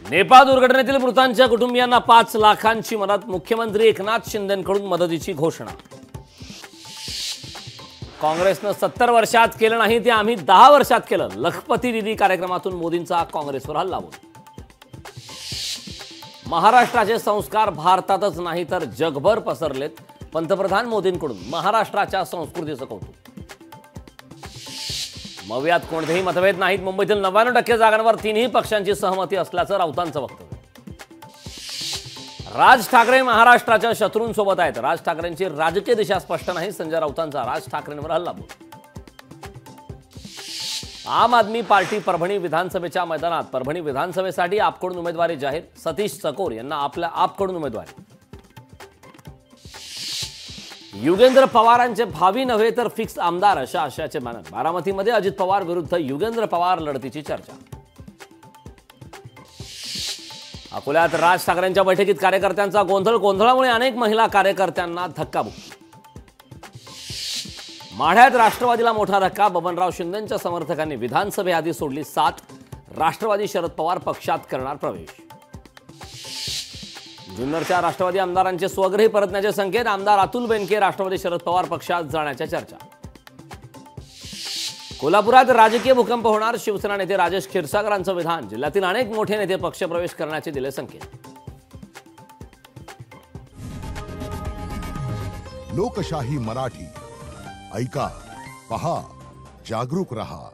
नेपाळ दुर्घटनेतील मृतांच्या कुटुंबियांना 5 लाखांची मदत. मुख्यमंत्री एकनाथ शिंदेंकडून मदतीची घोषणा. काँग्रेसनं 70 वर्षात केलं नाही ते आम्ही 10 वर्षात केलं. लखपती दिदी कार्यक्रमातून मोदींचा काँग्रेसवर हल्ला बोल. महाराष्ट्राचे संस्कार भारतातच नाही तर जगभर पसरलेत. पंतप्रधान मोदींकडून महाराष्ट्राच्या संस्कृतीचं कौतुक. मवियात कोणतेही मतभेद नाहीत. मुंबईतील 99% जागांवर तिन्ही पक्षांची सहमती असल्याचं राऊतांचं वक्तव्य. राज ठाकरे महाराष्ट्राच्या शत्रूंसोबत आहेत. राज ठाकरेंची राजकीय दिशा स्पष्ट नाही. संजय राऊतांचा राज ठाकरेंवर हल्ला बोल. आम आदमी पार्टी परभणी विधानसभेच्या मैदानात. परभणी विधानसभेसाठी आपकडून उमेदवारी जाहीर. सतीश चकोर यांना आपल्या आपकडून उमेदवारी. युगेंद्र पवारांचे भावी नव्हे तर फिक्स आमदार अशा आशयाचे बॅनर. बारामतीमध्ये अजित पवार विरुद्ध युगेंद्र पवार लढतीची चर्चा. अकोल्यात राज ठाकरेंच्या बैठकीत कार्यकर्त्यांचा गोंधळामुळे अनेक महिला कार्यकर्त्यांना धक्काबुक्की. माढ्यात राष्ट्रवादीला मोठा धक्का. बबनराव शिंदेंच्या समर्थकांनी विधानसभेआधी सोडली साथ. राष्ट्रवादी शरद पवार पक्षात करणार प्रवेश. जुन्नरच्या राष्ट्रवादी आमदारांचे स्वगृही परतण्याचे संकेत. आमदार अतुल बेनके राष्ट्रवादी शरद पवार पक्षात जाण्याच्या चर्चा. कोल्हापुरात राजकीय भूकंप होणार. शिवसेना नेते राजेश क्षीरसागरांचं विधान. जिल्ह्यातील अनेक मोठे नेते पक्षप्रवेश करण्याचे दिले संकेत. लोकशाही मराठी ऐका, पहा, जागरूक रहा.